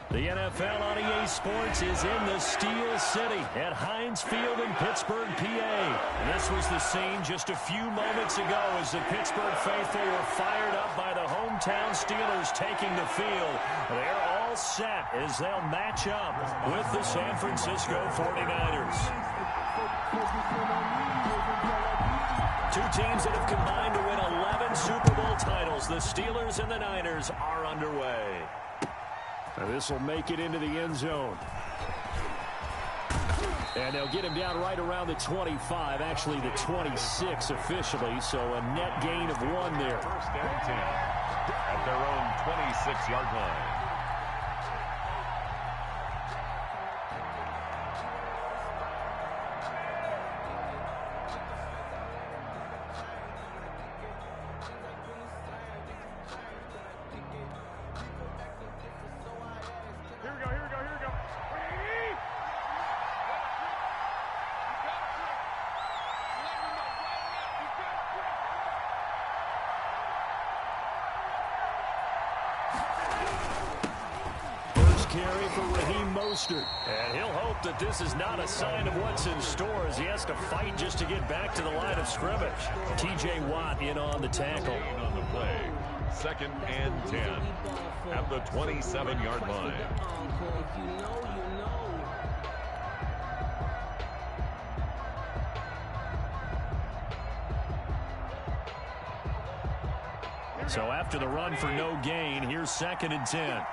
The NFL on EA Sports is in the Steel City at Heinz Field in Pittsburgh, PA. This was the scene just a few moments ago as the Pittsburgh faithful were fired up by the hometown Steelers taking the field. They're all set as they'll match up with the San Francisco 49ers. Two teams that have combined to win 11 Super Bowl titles. The Steelers and the Niners are underway. This will make it into the end zone. And they'll get him down right around the 25, actually the 26 officially, so a net gain of 1 there. First and 10 at their own 26-yard line. Carry for Raheem Mostert. And he'll hope that this is not a sign of what's in store as he has to fight just to get back to the line of scrimmage. T.J. Watt in on the tackle. On the play. Second and 10 at the 27-yard line. So after the run for no gain, here's second and 10.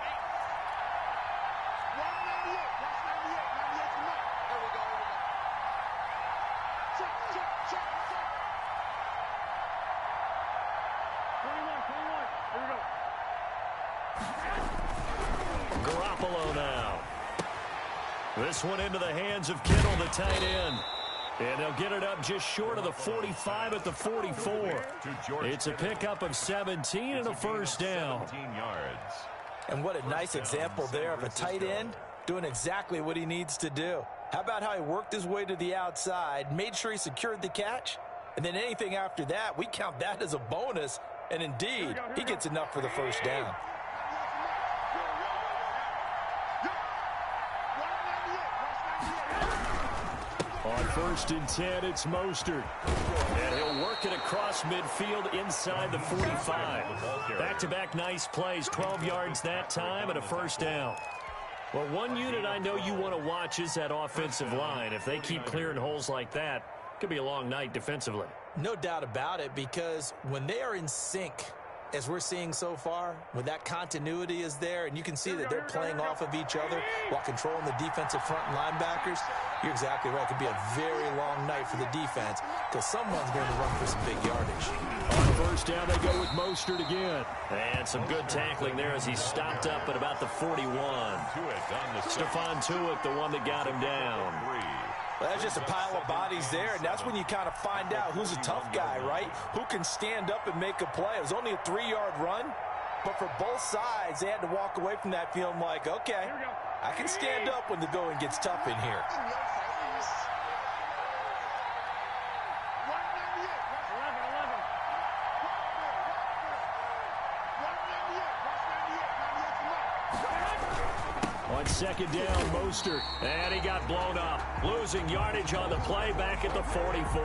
This one into the hands of Kittle, the tight end. And they'll get it up just short of the 45 at the 44. It's a pickup of 17 and a first down. And what a nice example there of a tight end doing exactly what he needs to do. How about how he worked his way to the outside, made sure he secured the catch, and then anything after that, we count that as a bonus. And indeed, he gets enough for the first down. On first and 10, it's Mostert. And he'll work it across midfield inside the 45. Back-to-back nice plays, 12 yards that time and a first down. Well, one unit I know you want to watch is that offensive line. If they keep clearing holes like that, it could be a long night defensively. No doubt about it, because when they are in sync, as we're seeing so far, when that continuity is there, and you can see that they're playing off of each other while controlling the defensive front and linebackers, you're exactly right. It could be a very long night for the defense because someone's going to run for some big yardage. On first down, they go with Mostert again. And some good tackling there as he stopped up at about the 41. Stephon Tuitt, the one that got him down. Well, that's just a pile of bodies there, and that's when you kind of find out who's a tough guy, right? Who can stand up and make a play. It was only a 3-yard run, but for both sides, they had to walk away from that feeling like, okay, I can stand up when the going gets tough in here. On second down, Mostert. And he got blown up. Losing yardage on the play back at the 44.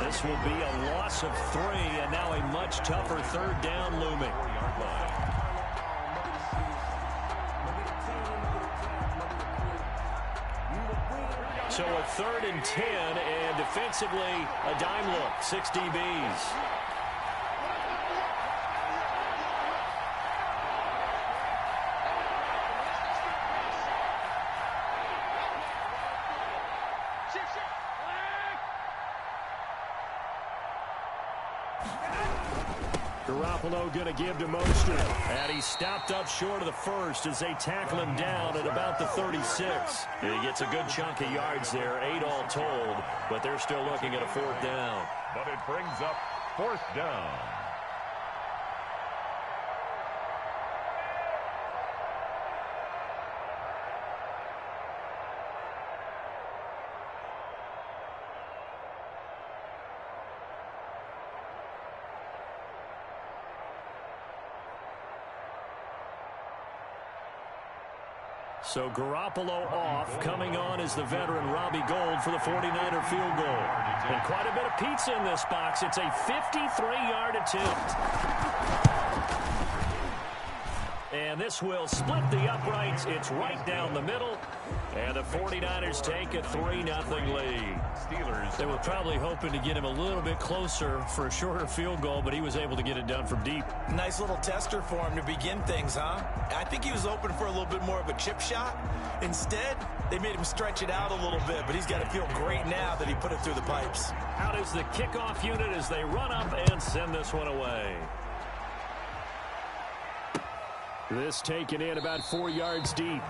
This will be a loss of 3, and now a much tougher third down looming. So a 3rd and 10, and defensively, a dime look, 6 DBs. Garoppolo going to give to Mostert. And he stopped up short of the first as they tackle him down at about the 36. He gets a good chunk of yards there, 8 all told, but they're still looking at a 4th down. But it brings up 4th down. So Garoppolo off. Coming on is the veteran Robbie Gould for the 49er field goal. And quite a bit of pizza in this box. It's a 53-yard attempt. And this will split the uprights. It's right down the middle. And the 49ers take a 3-0 lead. Steelers. They were probably hoping to get him a little bit closer for a shorter field goal, but he was able to get it done from deep. Nice little tester for him to begin things, huh? I think he was open for a little bit more of a chip shot. Instead, they made him stretch it out a little bit, but he's got to feel great now that he put it through the pipes. Out is the kickoff unit as they run up and send this one away. This taken in about 4 yards deep.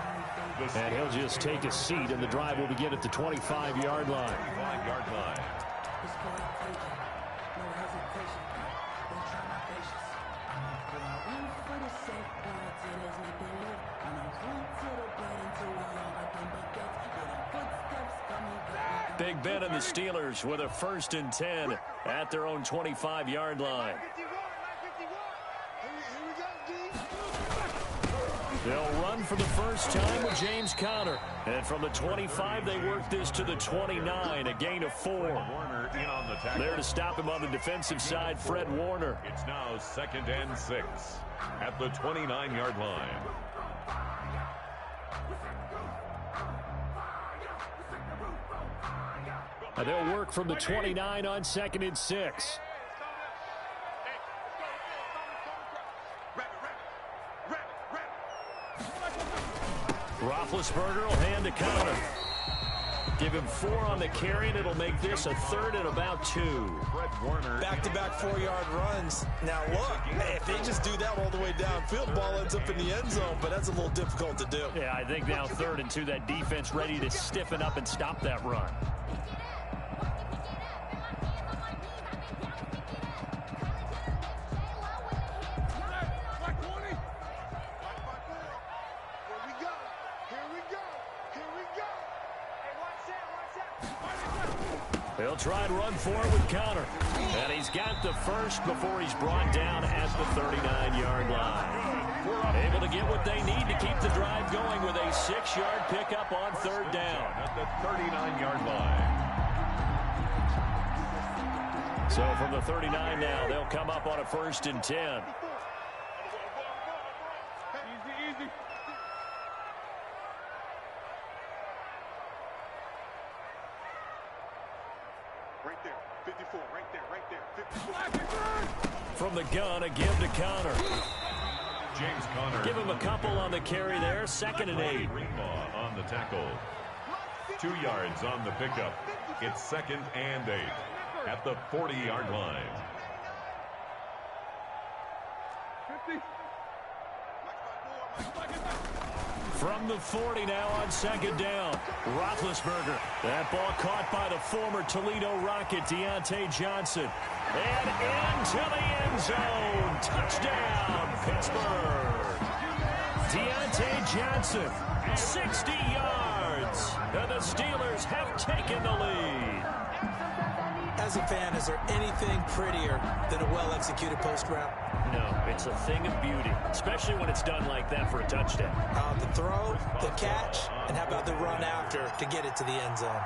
And he'll just take a seat, and the drive will begin at the 25-yard line. Big Ben and the Steelers with a 1st and 10 at their own 25-yard line. They'll run for the first time with James Conner. And from the 25, they work this to the 29, a gain of 4. There to stop him on the defensive side, Fred Warner. It's now 2nd and 6 at the 29-yard line. They'll work from the 29 on 2nd and 6. Roethlisberger will hand to Conner. Give him 4 on the carry, and it'll make this a 3rd and about 2. Back-to-back 4-yard runs. Now, look, if they just do that all the way downfield, ball ends up in the end zone, but that's a little difficult to do. Yeah, I think now 3rd and 2, that defense ready to stiffen up and stop that run. They'll try and run for it with Conner. And he's got the first before he's brought down at the 39-yard line. Able to get what they need to keep the drive going with a 6-yard pickup on 3rd down. At the 39-yard line. So from the 39 now, they'll come up on a 1st and 10. From the gun, a give to Conner. James Conner. Give him a couple on the carry there. 2nd and 8. Greenlaw on the tackle. 2 yards on the pickup. It's 2nd and 8 at the 40-yard line. 50. From the 40 now on 2nd down. Roethlisberger. That ball caught by the former Toledo Rocket, Deontay Johnson. And into the end zone. Touchdown, Pittsburgh. Deontay Johnson, 60 yards. And the Steelers have taken the lead. As a fan, is there anything prettier than a well-executed post route? No, it's a thing of beauty, especially when it's done like that for a touchdown. The throw, the catch, and how about the run after to get it to the end zone?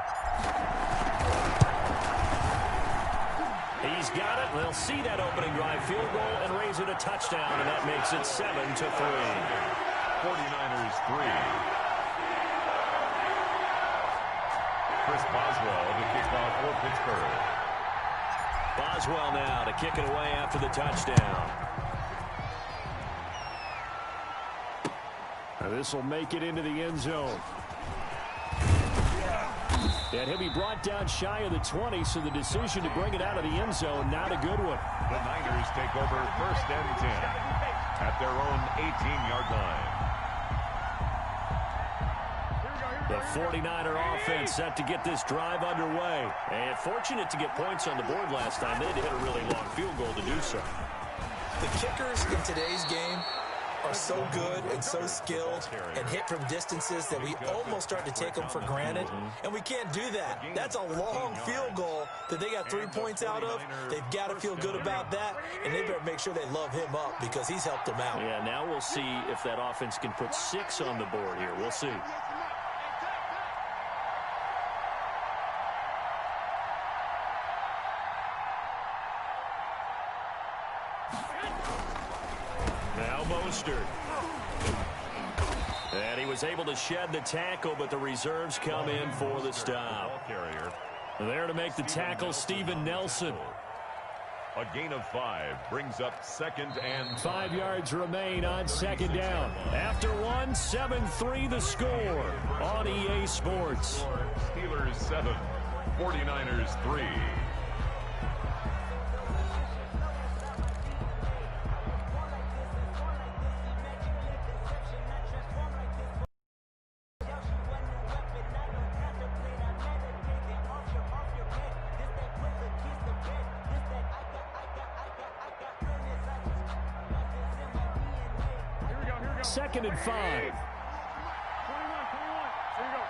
He's got it. They'll see that opening drive field goal and raise it a touchdown, and that makes it 7-3. 49ers 3. Chris Boswell, the kickoff for Pittsburgh. Boswell now to kick it away after the touchdown. This will make it into the end zone. And he'll be brought down shy of the 20, so the decision to bring it out of the end zone, not a good one. The Niners take over 1st and 10 at their own 18-yard line. The 49er offense set to get this drive underway. And fortunate to get points on the board last time. They had to hit a really long field goal to do so. The kickers in today's game are so good and so skilled and hit from distances that we almost start to take them for granted, and we can't do that. That's a long field goal that they got 3 points out of. They've got to feel good about that, and they better make sure they love him up because he's helped them out. Yeah, now we'll see if that offense can put 6 on the board here. We'll see. Now Mostert. And he was able to shed the tackle, but the reserves come in for the stop. There to make the tackle, Steven Nelson. A gain of 5 brings up 2nd and 5 yards remain on 2nd down. After 1, 7-3 the score on EA Sports. Steelers 7, 49ers 3. Second and 5. 21. Here we go.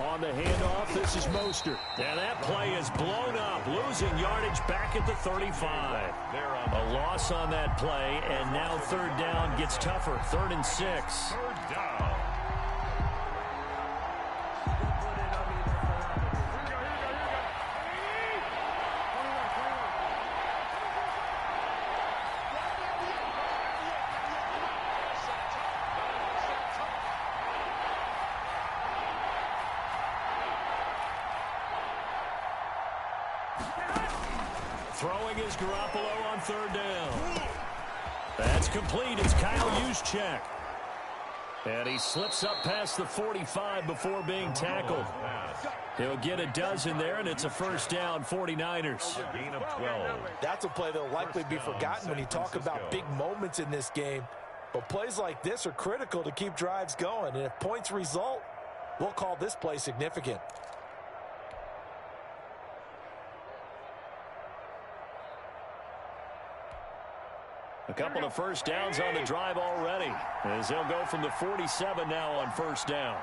On the handoff, this is Mostert. And that play is blown up, losing yardage back at the 35. A loss on that play, and now 3rd down gets tougher. 3rd and 6. 3rd down. Throwing is Garoppolo on 3rd down. That's complete. It's Kyle Juszczyk. And he slips up past the 45 before being tackled. He'll get a dozen there, and it's a 1st down, 49ers. Gain of 12. That's a play that'll likely be forgotten when you talk about big moments in this game. But plays like this are critical to keep drives going. And if points result, we'll call this play significant. A couple of 1st downs on the drive already, as they'll go from the 47 now on 1st down.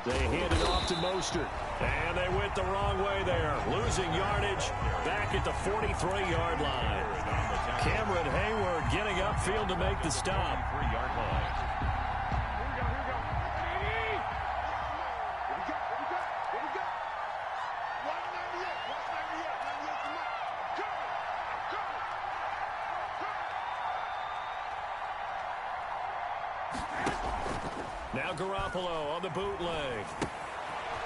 They hand it off to Mostert, and they went the wrong way there, losing yardage back at the 43-yard line. Cameron Hayward getting upfield to make the stop. 3-yard line. Now Garoppolo on the bootleg.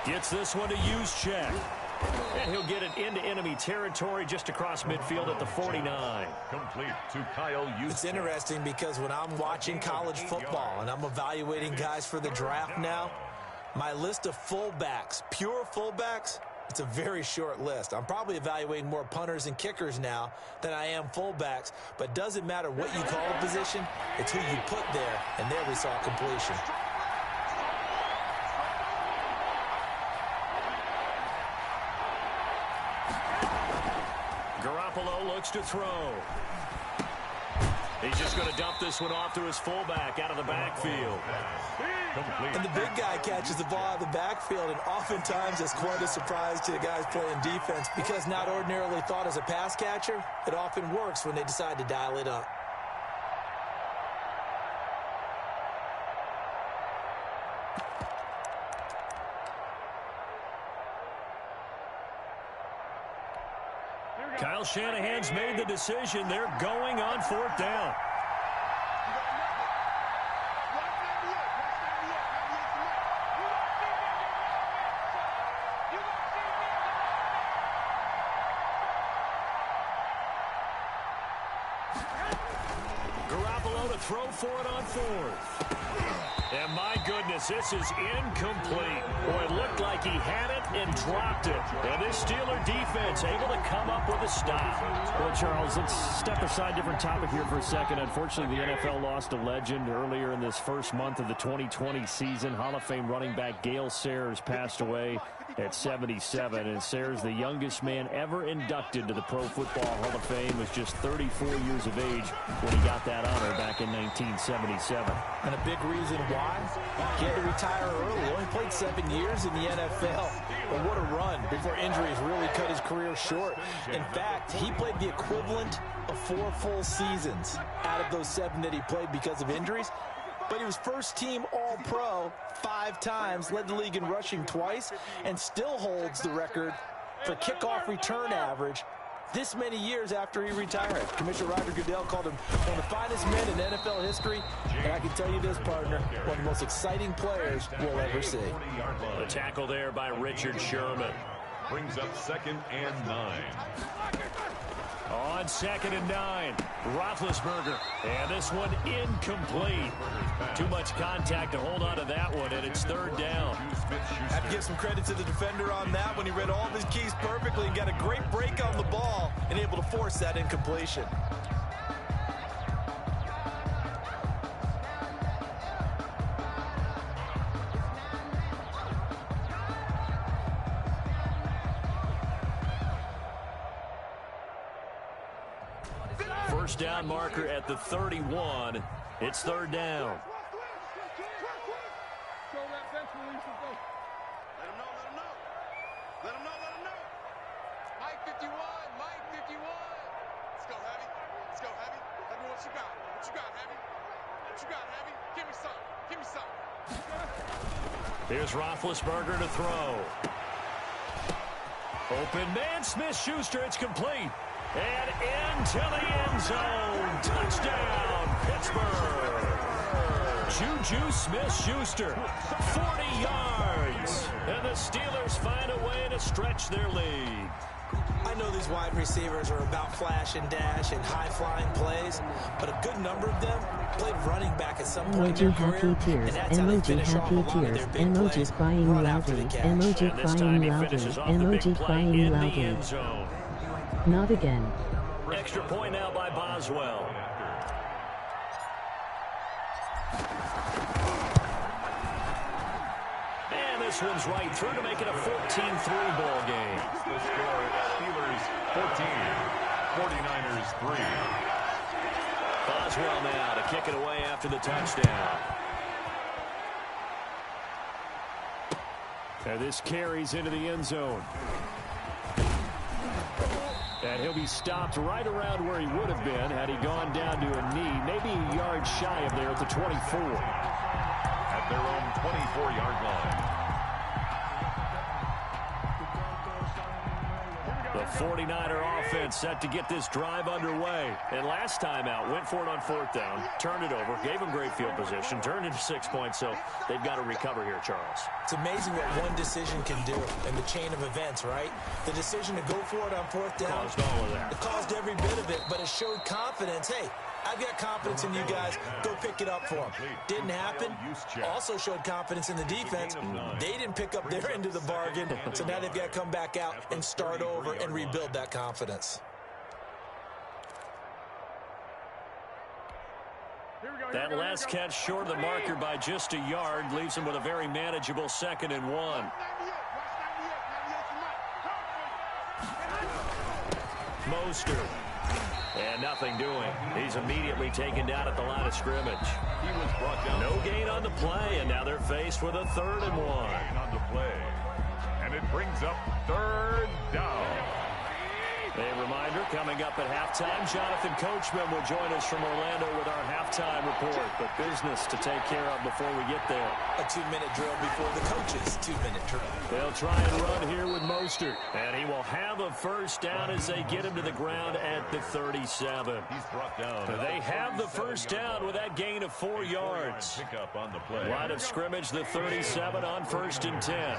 Gets this one to Juszczyk. And he'll get it into enemy territory just across midfield at the 49. Complete to Kyle Juszczyk. It's interesting because when I'm watching college football and I'm evaluating guys for the draft now, my list of fullbacks, pure fullbacks, it's a very short list. I'm probably evaluating more punters and kickers now than I am fullbacks, but it doesn't matter what you call a position, it's who you put there, and there we saw completion. Garoppolo looks to throw. He's just going to dump this one off to his fullback out of the backfield. Complete. And the big guy catches the ball out of the backfield, and oftentimes it's quite a surprise to the guys playing defense because not ordinarily thought as a pass catcher, it often works when they decide to dial it up. Kyle Shanahan's made the decision. They're going on 4th down. Garoppolo to throw for it on fourth. And my goodness, this is incomplete. Boy, it looked like he had it and dropped it. And this Steeler defense able to come up with a stop. Well, Charles, let's step aside, different topic here for a second. Unfortunately, the NFL lost a legend earlier in this first month of the 2020 season. Hall of Fame running back Gale Sayers passed away at 77. And Sayers, the youngest man ever inducted to the Pro Football Hall of Fame, was just 34 years of age when he got that honor back in 1977. And a big reason why he had to retire early. He only played 7 years in the NFL. But what a run before injuries really cut his career short. In fact, he played the equivalent of 4 full seasons out of those 7 that he played because of injuries. But he was first-team All-Pro 5 times, led the league in rushing twice, and still holds the record for kickoff return average this many years after he retired. Commissioner Roger Goodell called him one of the finest men in NFL history, and I can tell you this, partner, one of the most exciting players we'll ever see. The tackle there by Richard Sherman. Brings up 2nd and 9. On 2nd and 9, Roethlisberger. And this one incomplete. Too much contact to hold on to that one, and it's 3rd down. I have to give some credit to the defender on that when he read all of his keys perfectly and got a great break on the ball and able to force that incompletion. First down marker at the 31. It's 3rd down. Let him know. Mike 51. Let's go, Heavy. Let me know what you got. What you got, Heavy? Give me some. Here's Roethlisberger to throw. Open man, Smith-Schuster. It's complete. And into the end zone. Touchdown, Pittsburgh. Juju Smith-Schuster, 40 yards. And the Steelers find a way to stretch their lead. I know these wide receivers are about flash and dash and high-flying plays, but a good number of them played running back at some point in their career, and that's how they finish off a lot of their big plays. Run after the catch. And this time he finishes off the big play in the end zone. Not again. Extra point now by Boswell. And this one's right through to make it a 14-3 ball game. The score, Steelers 14, 49ers 3. Boswell now to kick it away after the touchdown. And this carries into the end zone. And he'll be stopped right around where he would have been had he gone down to a knee, maybe a yard shy of there at the 24. At their own 24-yard line. The 49er offense set to get this drive underway. And last time out, went for it on 4th down, turned it over, gave them great field position, turned into 6 points, so they've got to recover here, Charles. It's amazing what one decision can do in the chain of events, right? The decision to go for it on 4th down. Caused all of that. It caused every bit of it, but it showed confidence. Hey, I've got confidence in you guys. Go pick it up for them. Didn't happen. Also showed confidence in the defense. They didn't pick up their end of the bargain, so now they've got to come back out and start over and rebuild that confidence. That last catch short of the marker by just a yard leaves him with a very manageable 2nd and 1. Mostert. And nothing doing. He's immediately taken down at the line of scrimmage. He was brought down. No gain on the play, and now they're faced with a 3rd and 1. On the play. And it brings up 3rd down. A reminder, coming up at halftime, Jonathan Coachman will join us from Orlando with our halftime report. But business to take care of before we get there. A 2-minute drill before the coach's 2-minute drill. They'll try and run here with Mostert. And he will have a 1st down as they get him to the ground at the 37. He's brought down. They have the 1st down with that gain of 4 yards. Pick up on the play. Line of scrimmage, the 37 on 1st and 10.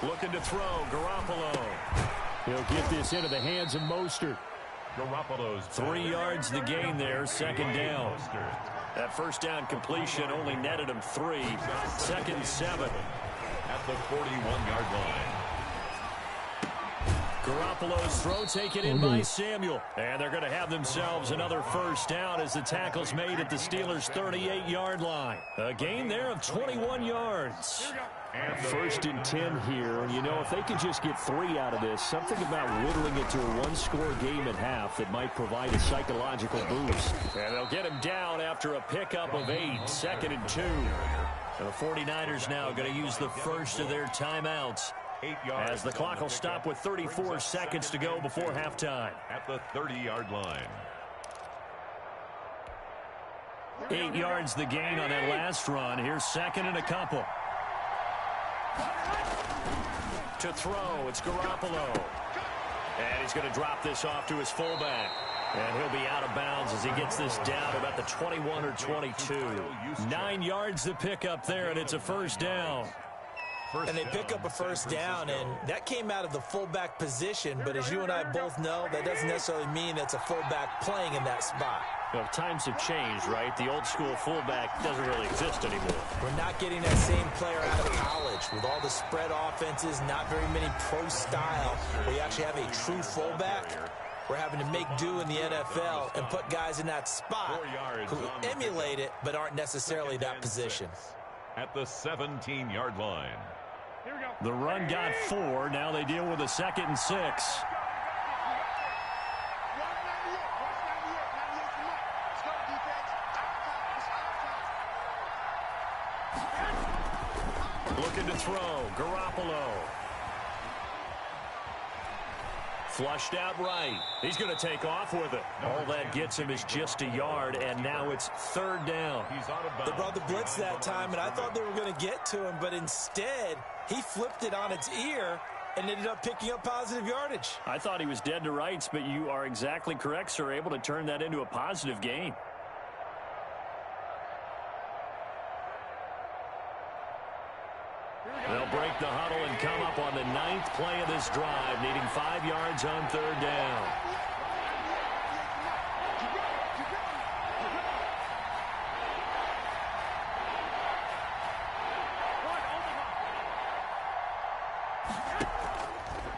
Looking to throw, Garoppolo. He'll get this into the hands of Mostert. Garoppolo's 3 yards the gain there, second down. That first down completion only netted him 3. Second and 7. At the 41-yard line. Garoppolo's throw taken in by Samuel. And they're going to have themselves another first down as the tackle's made at the Steelers' 38-yard line. A gain there of 21 yards. First and 10 here, and you know, if they can just get 3 out of this, something about whittling it to a one-score game at half that might provide a psychological boost. And they'll get him down after a pickup of 8, second and 2. The 49ers now going to use the first of their timeouts, as the clock will stop with 34 seconds to go before halftime. At the 30-yard line. 8 yards the gain on that last run. Here's second and a couple. To throw, it's Garoppolo. And he's going to drop this off to his fullback. And he'll be out of bounds as he gets this down about the 21 or 22. 9 yards to pick up there, and it's a first down. And they pick up a first down, and that came out of the fullback position. But as you and I both know, that doesn't necessarily mean it's a fullback playing in that spot. Well, times have changed, right? The old school fullback doesn't really exist anymore. We're not getting that same player out of college. With all the spread offenses, not very many pro style, where you actually have a true fullback. We're having to make do in the NFL and put guys in that spot who emulate it but aren't necessarily that position. At the 17-yard line. The run got 4. Now they deal with a second and 6. Looking to throw, Garoppolo. Flushed out right. He's going to take off with it. All that gets him is just a yard, and now it's third down. They brought the blitz that time, and I thought they were going to get to him, but instead he flipped it on its ear and ended up picking up positive yardage. I thought he was dead to rights, but you are exactly correct, sir. Able to turn that into a positive gain. They'll break the huddle and come up on the 9th play of this drive, needing 5 yards on third down.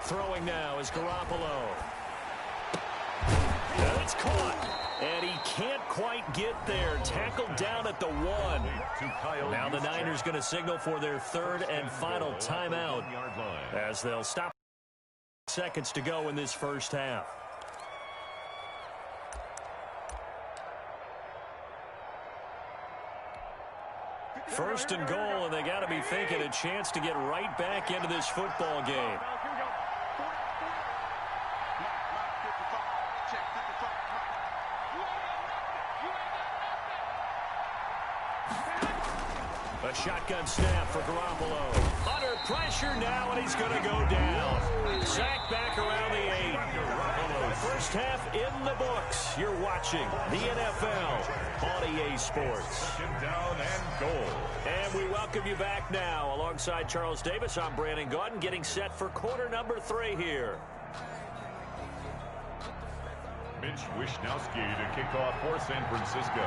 Throwing now is Garoppolo. And it's caught. And he can't quite get there. Tackled down at the 1. Now the Niners going to signal for their third and final timeout, as they'll stop seconds to go in this first half. First and goal, and they got to be thinking a chance to get right back into this football game. A shotgun snap for Garoppolo. Under pressure now, and he's going to go down. Sacked back around the 8. First half in the books. You're watching the NFL on EA Sports. Down and goal. And we welcome you back now. Alongside Charles Davis, I'm Brandon Gaudin, getting set for quarter number 3 here. Mitch Wishnowski to kick off for San Francisco.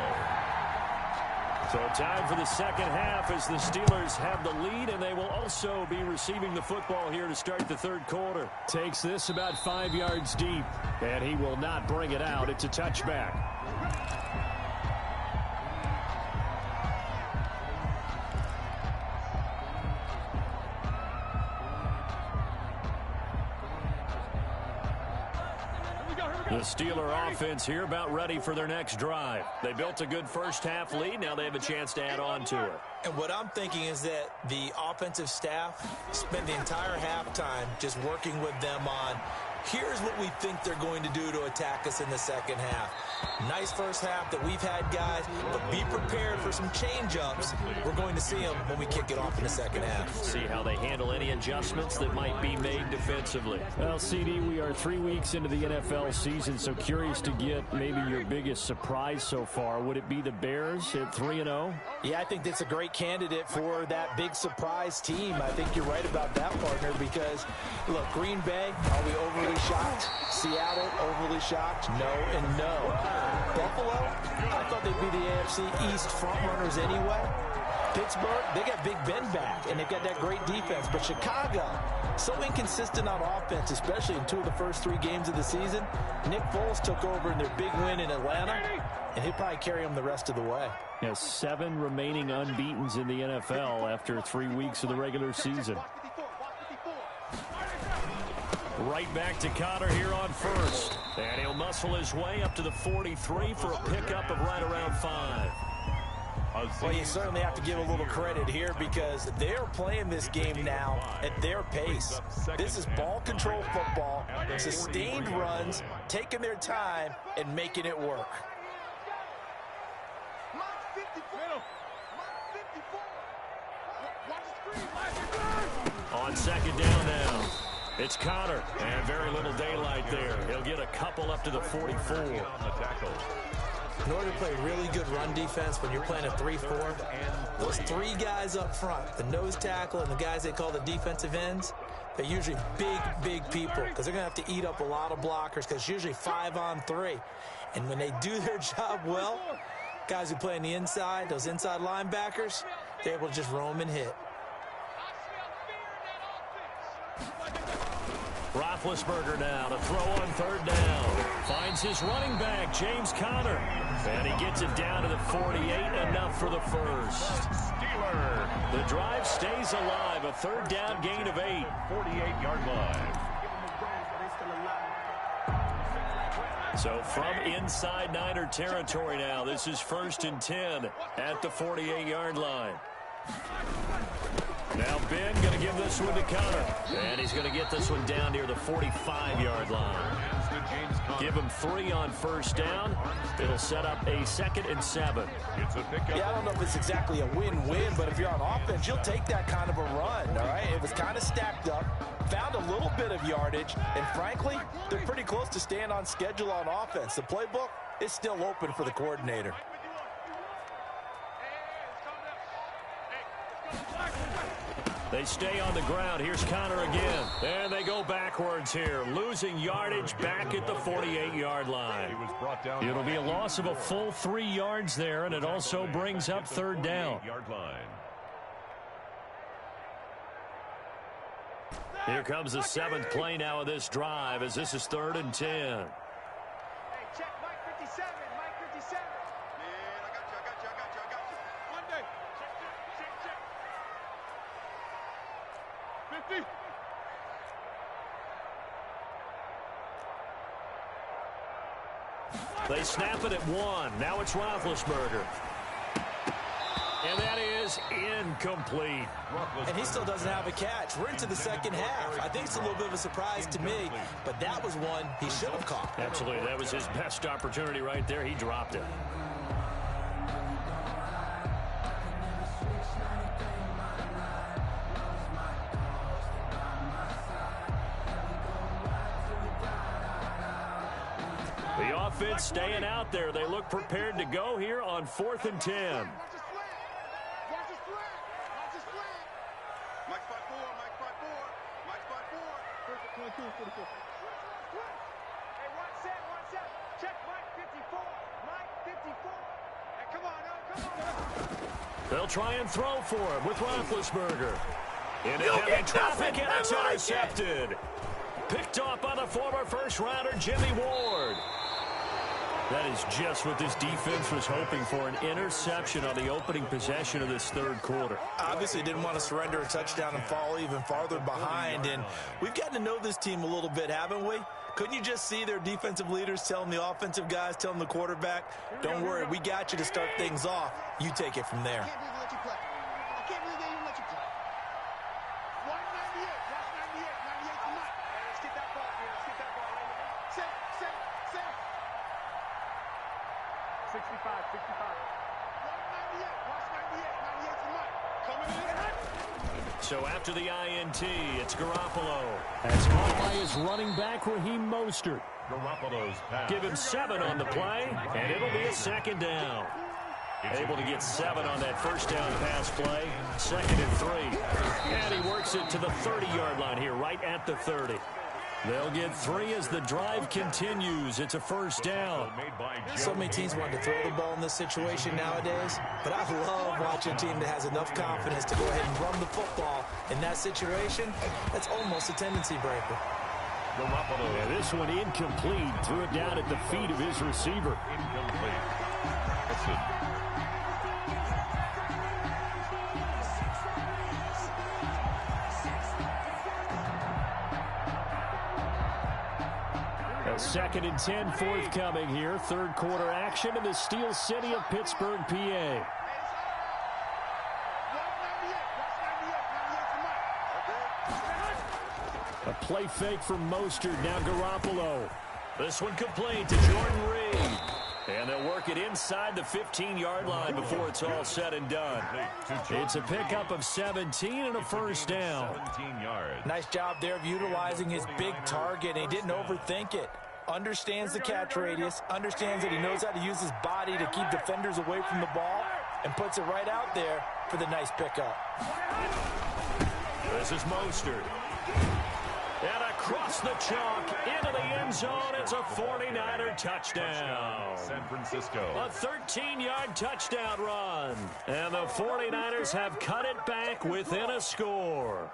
So time for the second half as the Steelers have the lead, and they will also be receiving the football here to start the third quarter. Takes this about 5 yards deep, and he will not bring it out. It's a touchback. The Steeler offense here about ready for their next drive. They built a good first half lead. Now they have a chance to add on to it. And what I'm thinking is that the offensive staff spent the entire halftime just working with them on Here's what we think they're going to do to attack us in the second half. Nice first half that we've had, guys, but be prepared for some change-ups. We're going to see them when we kick it off in the second half. See how they handle any adjustments that might be made defensively. Well, CD, we are 3 weeks into the NFL season, so curious to get maybe your biggest surprise so far. Would it be the Bears at 3-0? Yeah, I think that's a great candidate for that big surprise team. I think you're right about that, partner, because, look, Green Bay, are we overly shocked? Seattle, overly shocked? No and no. Buffalo, I thought they'd be the AFC East frontrunners anyway. Pittsburgh, they got Big Ben back, and they've got that great defense. But Chicago, so inconsistent on offense, especially in 2 of the first 3 games of the season. Nick Foles took over in their big win in Atlanta, and he'll probably carry them the rest of the way. Has 7 remaining unbeatens in the NFL after 3 weeks of the regular season. Right back to Connor here on first. And he'll muscle his way up to the 43 for a pickup of right around 5. Well, you certainly have to give a little credit here because they're playing this game now at their pace. This is ball control football, sustained runs, taking their time, and making it work. On second down now. It's Connor, and very little daylight there. He'll get a couple up to the 44. In order to play really good run defense when you're playing a 3-4, those 3 guys up front, the nose tackle and the guys they call the defensive ends, they're usually big people because they're going to have to eat up a lot of blockers because it's usually 5 on 3. And when they do their job well, guys who play on the inside, those inside linebackers, they're able to just roam and hit. Roethlisberger now to throw on third down. Finds his running back, James Conner. And he gets it down to the 48, enough for the first. Steeler. The drive stays alive. A third down gain of 8. 48-yard line. So from inside Niner territory now, this is 1st and 10 at the 48-yard line. Now Ben going to give this one to Connor. And he's going to get this one down near the 45-yard line. Give him 3 on first down. It'll set up a 2nd and 7. Yeah, I don't know if it's exactly a win-win, but if you're on offense, you'll take that kind of a run, all right? It was kind of stacked up, found a little bit of yardage, and frankly, they're pretty close to staying on schedule on offense. The playbook is still open for the coordinator. They stay on the ground. Here's Connor again. And they go backwards here, losing yardage back at the 48-yard line. It'll be a loss of a full 3 yards there, and it also brings up third down. Here comes the 7th play now of this drive as this is 3rd and 10. They snap it at 1. Now it's Roethlisberger. And that is incomplete. And he still doesn't have a catch. We're into the second half. I think it's a little bit of a surprise to me, but that was one he should have caught. Absolutely. That was his best opportunity right there. He dropped it. The offense staying out there. They look prepared to go here on 4th and 10. They'll try and throw for him with Roethlisberger. In heavy traffic, and it's intercepted. Picked off by the former first-rounder Jimmy Ward. That is just what this defense was hoping for, an interception on the opening possession of this 3rd quarter. Obviously didn't want to surrender a touchdown and fall even farther behind, and we've gotten to know this team a little bit, haven't we? Couldn't you just see their defensive leaders telling the offensive guys, telling the quarterback, don't worry, we got you to start things off. You take it from there. 65, 65. Watch 98, 98 for Mike. Coming in. So after the INT, it's Garoppolo. That's caught by his running back, Raheem Mostert. Garoppolo's pass. Give him 7 on the play, and it'll be a second down. Able to get 7 on that first down pass play. 2nd and 3. And he works it to the 30-yard line here, right at the 30. They'll get 3 as the drive continues. It's a first down. So many teams want to throw the ball in this situation nowadays, but I love watching a team that has enough confidence to go ahead and run the football. In that situation, that's almost a tendency breaker. Yeah, this one incomplete. Threw it down at the feet of his receiver. Incomplete. That's it. A 2nd and 10 forthcoming here. Third quarter action in the Steel City of Pittsburgh, PA. A play fake from Mostert. Now Garoppolo. This one complete to Jordan Reed. And they'll work it inside the 15-yard line before it's all said and done. It's a pickup of 17 and a first down. 17 yards. Nice job there of utilizing his big target. He didn't overthink it. Understands the catch radius, understands that he knows how to use his body to keep defenders away from the ball, and puts it right out there for the nice pickup. This is Mostert. And across the chalk into the end zone. It's a 49er touchdown. San Francisco. A 13-yard touchdown run. And the 49ers have cut it back within a score.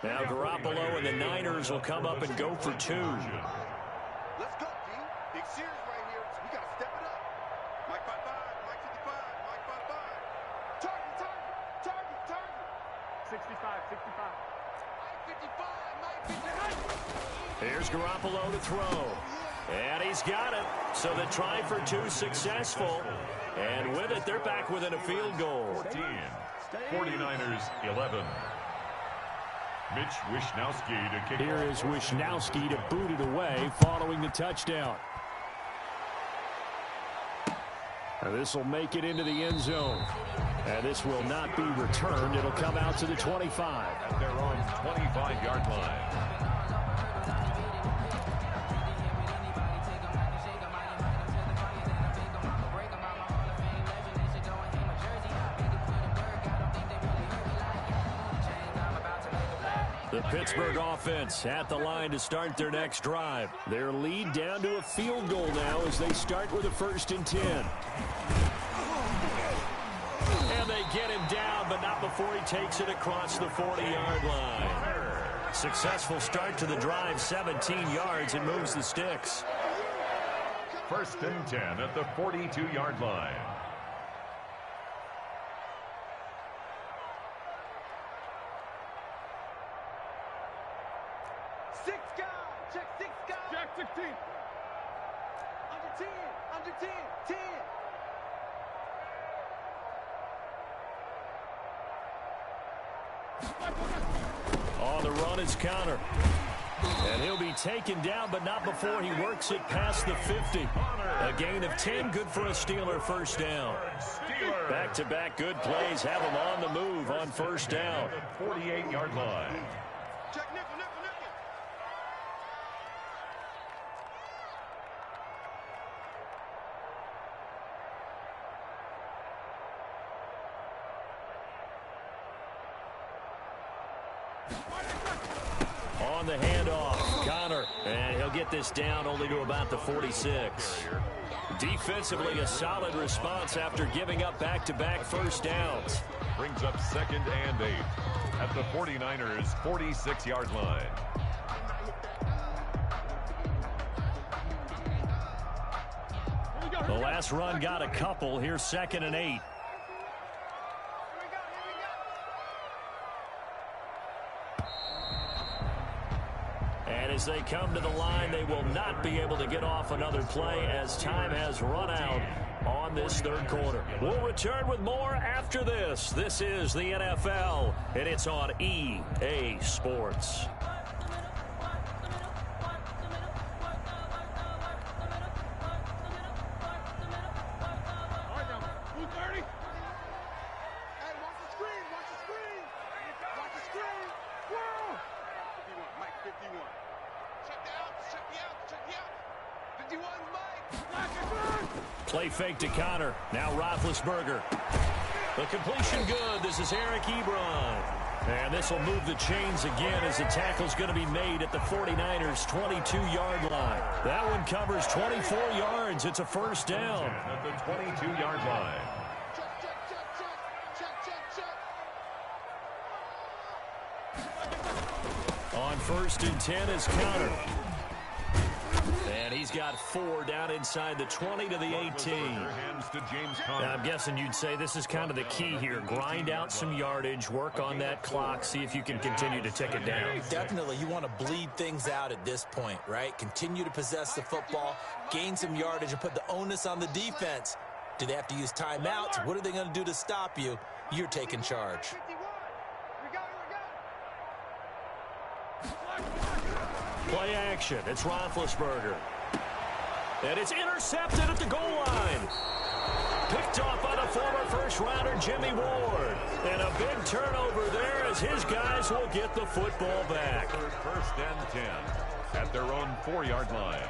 Now Garoppolo and the Niners will come up and go for 2. Let's go, D. Big series right here. We got to step it up. Mike 55, Mike 55, Mike 55. Target. 65, 65. Mike 55, Mike 55. Here's Garoppolo to throw. And he's got it. So the try for 2 successful. And with it, they're back within a field goal. 14. 49ers 11. Mitch Wishnowsky to kick Here off. is Wishnowsky to boot it away following the touchdown. And this will make it into the end zone. And this will not be returned. It'll come out to the 25. At their own 25-yard line. The Pittsburgh offense at the line to start their next drive. Their lead down to a field goal now as they start with a 1st and 10. And they get him down, but not before he takes it across the 40-yard line. Successful start to the drive, 17 yards, and moves the sticks. 1st and 10 at the 42-yard line. Check 16. Under 10. 10. On the run is Connor. And he'll be taken down, but not before he works it past the 50. A gain of 10, good for a Steeler first down. Back-to-back good plays have him on the move on first down. 48-yard line. Check nickel. On the handoff, Connor. And he'll get this down only to about the 46. Defensively, a solid response after giving up back-to-back first downs. Brings up 2nd and 8 at the 49ers' 46-yard line. The last run got a couple. Here's 2nd and 8. And as they come to the line, they will not be able to get off another play as time has run out on this third quarter. We'll return with more after this. This is the NFL, and it's on EA Sports. Play fake to Connor. Now Roethlisberger. The completion good. This is Eric Ebron. And this will move the chains again as the tackle's going to be made at the 49ers' 22-yard line. That one covers 24 yards. It's a first down. At the 22-yard line. On 1st and 10 is Connor. And he's got 4 down inside the 20 to the 18. Now, I'm guessing you'd say this is kind of the key here. Grind out some yardage, work on that clock, see if you can continue to tick it down. Definitely, you want to bleed things out at this point, right? Continue to possess the football, gain some yardage, and put the onus on the defense. Do they have to use timeouts? What are they going to do to stop you? You're taking charge. Play action. It's Roethlisberger. And it's intercepted at the goal line. Picked off by the former first-rounder Jimmy Ward. And a big turnover there as his guys will get the football back. 1st and 10 at their own 4-yard line.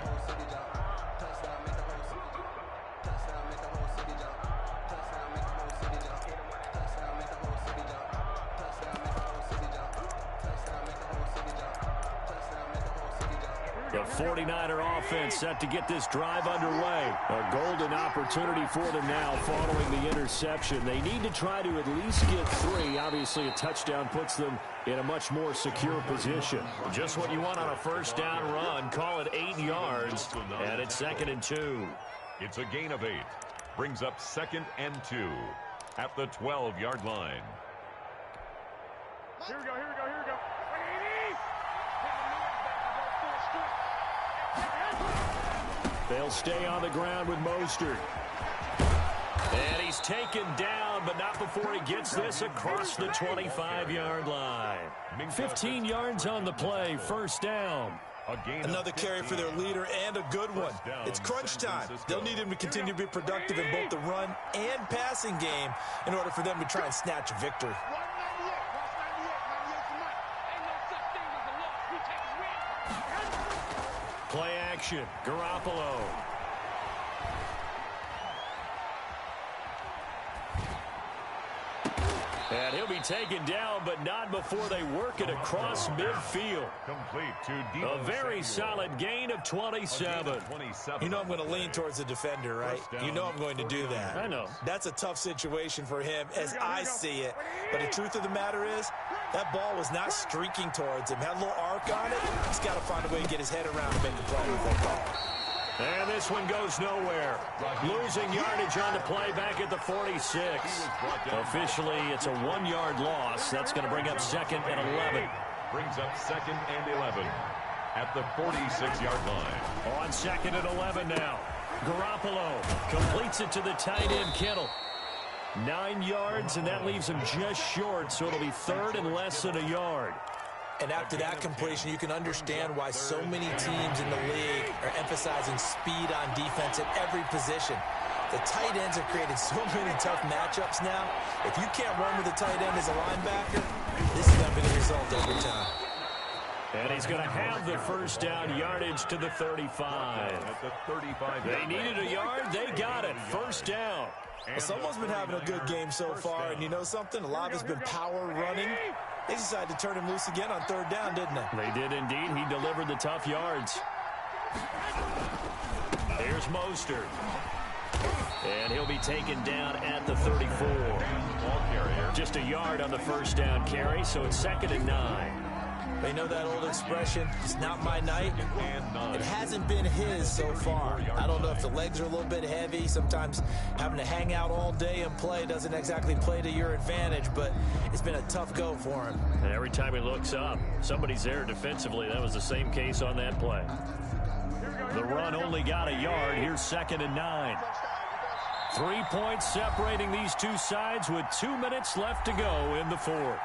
The 49er offense set to get this drive underway. A golden opportunity for them now following the interception. They need to try to at least get 3. Obviously, a touchdown puts them in a much more secure position. Just what you want on a first down run. Call it 8 yards. And it's 2nd and 2. It's a gain of 8. Brings up 2nd and 2 at the 12-yard line. Here we go, here we go, here we go. They'll stay on the ground with Mostert. And he's taken down, but not before he gets this across the 25-yard line. 15 yards on the play, first down. Another carry for their leader and a good one. It's crunch time. They'll need him to continue to be productive in both the run and passing game in order for them to try and snatch a victory. Play action. Garoppolo. And he'll be taken down, but not before they work it across midfield. Complete to A very solid gain of 27. You know I'm going to lean towards the defender, right? You know I'm going to do that. I know. That's a tough situation for him as I see it. But the truth of the matter is, that ball was not streaking towards him. Had a little arc on it. He's got to find a way to get his head around and make a play with that ball. And this one goes nowhere. Losing yardage on the play back at the 46. Officially, it's a 1-yard loss. That's going to bring up 2nd and 11. Brings up 2nd and 11 at the 46-yard line. On 2nd and 11 now. Garoppolo completes it to the tight end, Kittle. 9 yards, and that leaves him just short, so it'll be 3rd and less than a yard. And after that completion, you can understand why so many teams in the league are emphasizing speed on defense at every position. The tight ends have created so many tough matchups now. If you can't run with a tight end as a linebacker, this is going to be the result every time. And he's going to have the first down yardage to the 35. At the 35. They needed a yard. They got it. First down. Well, someone's been having a good game so far, and you know something? A lot has been power running. They decided to turn him loose again on 3rd down, didn't they? They did indeed. He delivered the tough yards. Here's Mostert. And he'll be taken down at the 34. Just a yard on the first down carry, so it's 2nd and 9. They know that old expression, it's not my night. It hasn't been his so far. I don't know if the legs are a little bit heavy. Sometimes having to hang out all day and play doesn't exactly play to your advantage, but it's been a tough go for him. And every time he looks up, somebody's there defensively. That was the same case on that play. The run only got a yard. Here's 2nd and 9. 3 points separating these two sides with 2 minutes left to go in the 4th.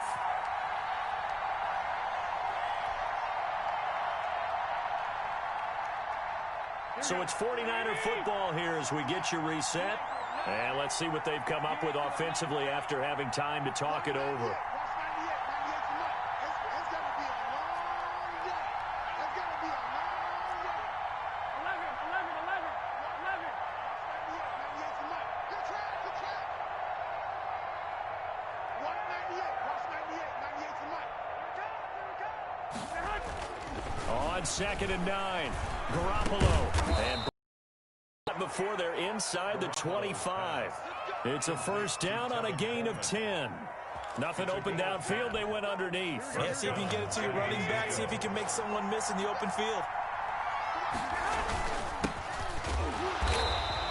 So it's 49er football here as we get you reset. And let's see what they've come up with offensively after having time to talk it over. on 2nd and 9. Garoppolo. And before they're inside the 25. It's a first down on a gain of 10. Nothing open downfield. They went underneath. Yeah, see if you can get it to your running back. See if you can make someone miss in the open field.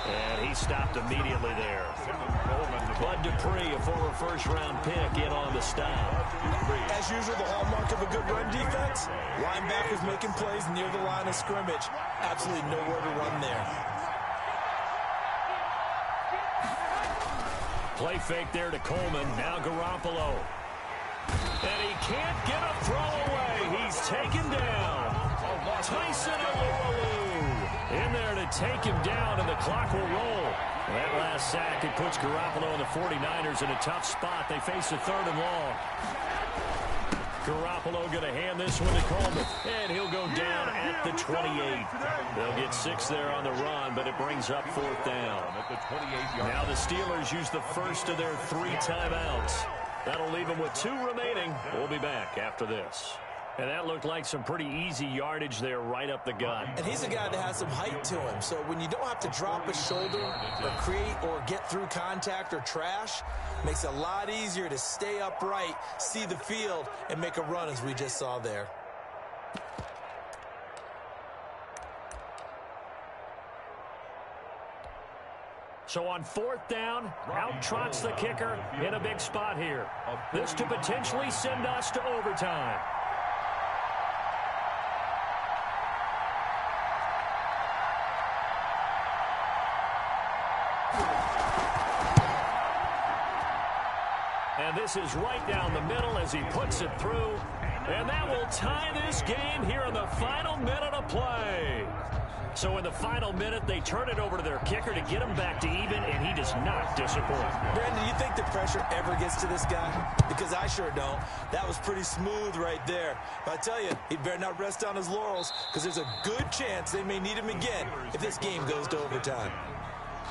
And he stopped immediately there. Bud Dupree, a former first-round pick, in on the stop. As usual, the hallmark of a good run defense, linebackers making plays near the line of scrimmage. Absolutely nowhere to run there. Play fake there to Coleman. Now Garoppolo. And he can't get a throw away. He's taken down. Tyson Alualu in there to take him down, and the clock will roll. That last sack, it puts Garoppolo and the 49ers in a tough spot. They face a 3rd and long. Garoppolo going to hand this one to Coleman, and he'll go down at the 28. They'll get 6 there on the run, but it brings up 4th down. Now the Steelers use the first of their 3 timeouts. That'll leave them with 2 remaining. We'll be back after this. And that looked like some pretty easy yardage there right up the gut. And he's a guy that has some height to him. So when you don't have to drop a shoulder or create or get through contact or trash, makes it a lot easier to stay upright, see the field, and make a run as we just saw there. So on 4th down, out trots the kicker in a big spot here. This to potentially send us to overtime. And this is right down the middle as he puts it through. And that will tie this game here in the final minute of play. So in the final minute, they turn it over to their kicker to get him back to even, and he does not disappoint. Brandon, do you think the pressure ever gets to this guy? Because I sure don't. That was pretty smooth right there. But I tell you, he better not rest on his laurels, because there's a good chance they may need him again if this game goes to overtime.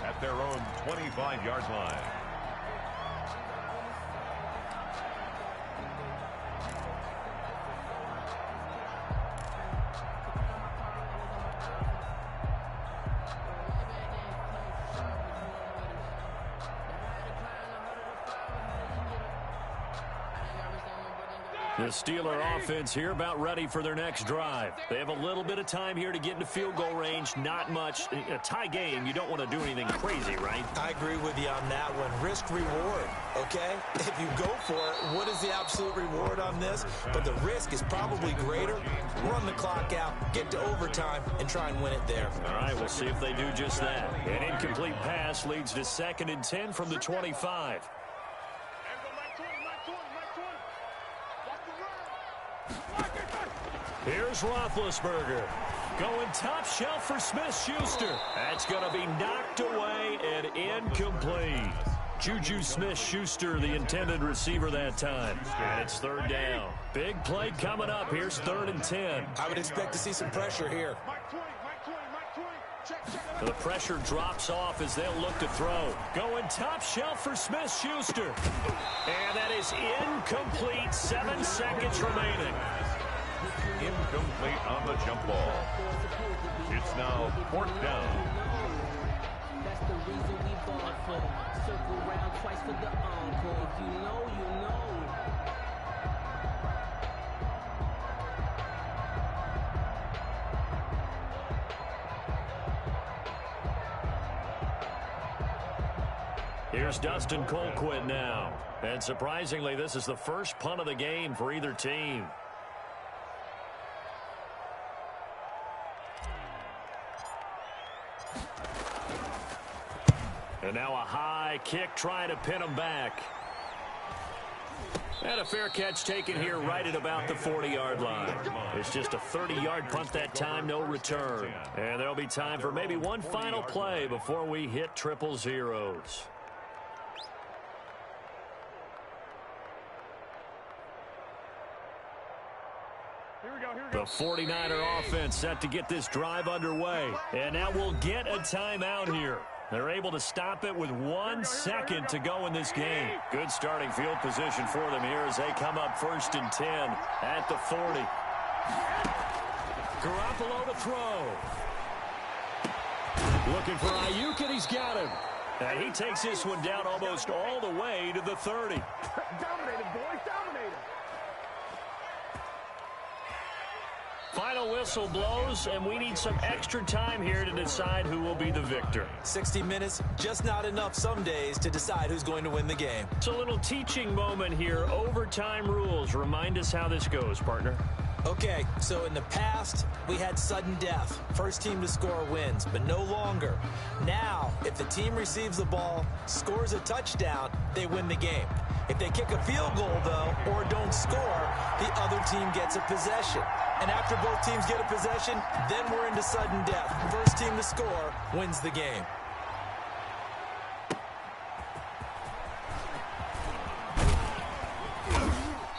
At their own 25-yard line. The Steeler offense here about ready for their next drive. They have a little bit of time here to get into field goal range. Not much. A tie game, you don't want to do anything crazy, right? I agree with you on that one. Risk reward, okay? If you go for it, what is the absolute reward on this? But the risk is probably greater. Run the clock out, get to overtime, and try and win it there. All right, we'll see if they do just that. An incomplete pass leads to 2nd and 10 from the 25. Here's Roethlisberger. Going top shelf for Smith-Schuster. That's going to be knocked away and incomplete. Juju Smith-Schuster, the intended receiver that time. And it's 3rd down. Big play coming up. Here's 3rd and 10. I would expect to see some pressure here. The pressure drops off as they'll look to throw. Going top shelf for Smith-Schuster. And that is incomplete. 7 seconds remaining. Incomplete on the jump ball. It's now 4th down. That's the reason we bought for. Circle round twice for the encore. If you know, you know. Here's Dustin Colquitt now. And surprisingly, this is the first punt of the game for either team. And now a high kick trying to pin him back. And a fair catch taken here right at about the 40-yard line. It's just a 30-yard punt that time, no return. And there'll be time for maybe one final play before we hit triple zeros. The 49er offense set to get this drive underway. And now we'll get a timeout here. They're able to stop it with 1 second to go in this game. Good starting field position for them here as they come up 1st and 10 at the 40. Garoppolo to throw. Looking for Ayuk, and he's got him. And he takes this one down almost all the way to the 30. Dominated, boys, dominated. Final whistle blows, and we need some extra time here to decide who will be the victor. 60 minutes, just not enough some days to decide who's going to win the game. It's a little teaching moment here. Overtime rules. Remind us how this goes, partner. Okay, so in the past, we had sudden death. First team to score wins, but no longer. Now, if the team receives the ball, scores a touchdown, they win the game. If they kick a field goal, though, or don't score, the other team gets a possession. And after both teams get a possession, then we're into sudden death. First team to score wins the game.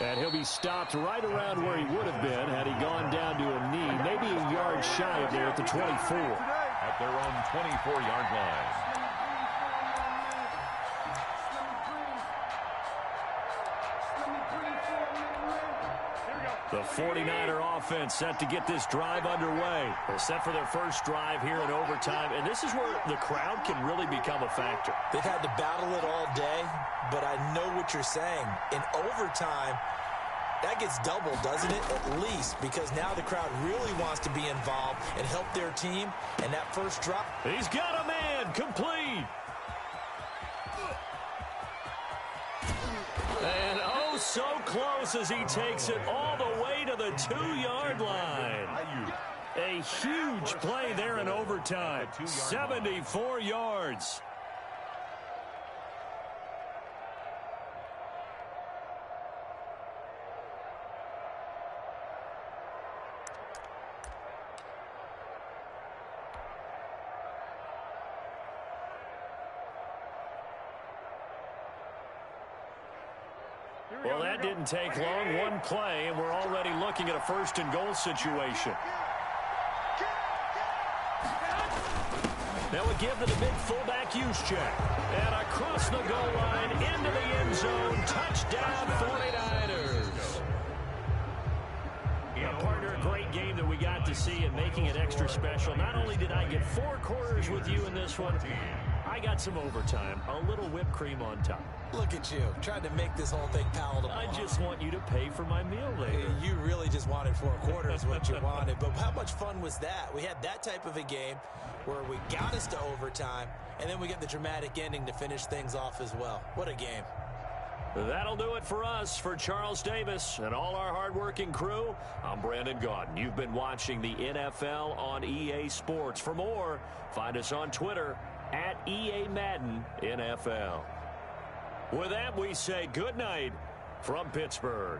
And he'll be stopped right around where he would have been had he gone down to a knee, maybe a yard shy of there at the 24. At their own 24-yard line. The 49er offense set to get this drive underway. They're set for their first drive here in overtime, and this is where the crowd can really become a factor. They've had to battle it all day, but I know what you're saying. In overtime, that gets doubled, doesn't it? At least, because now the crowd really wants to be involved and help their team, and that first drop. He's got a man, complete. And oh, so close as he takes it all the way to the 2-yard line. A huge play there in overtime. 74 yards. Well, that didn't take long. One play, and we're already looking at a first-and-goal situation. That would give to the big fullback Juszczyk. And across the goal line, into the end zone. Touchdown, 49ers. Yeah, partner, a great game that we got to see and making it extra special. Not only did I get 4 quarters with you in this one, I got some overtime, a little whipped cream on top. Look at you, trying to make this whole thing palatable. I just want you to pay for my meal later. You really just wanted 4 quarters what you wanted, but how much fun was that? We had that type of a game where we got us to overtime, and then we get the dramatic ending to finish things off as well. What a game. That'll do it for us. For Charles Davis and all our hardworking crew, I'm Brandon Gaudin. You've been watching the NFL on EA Sports. For more, find us on Twitter at EA Madden NFL. With that, we say good night from Pittsburgh.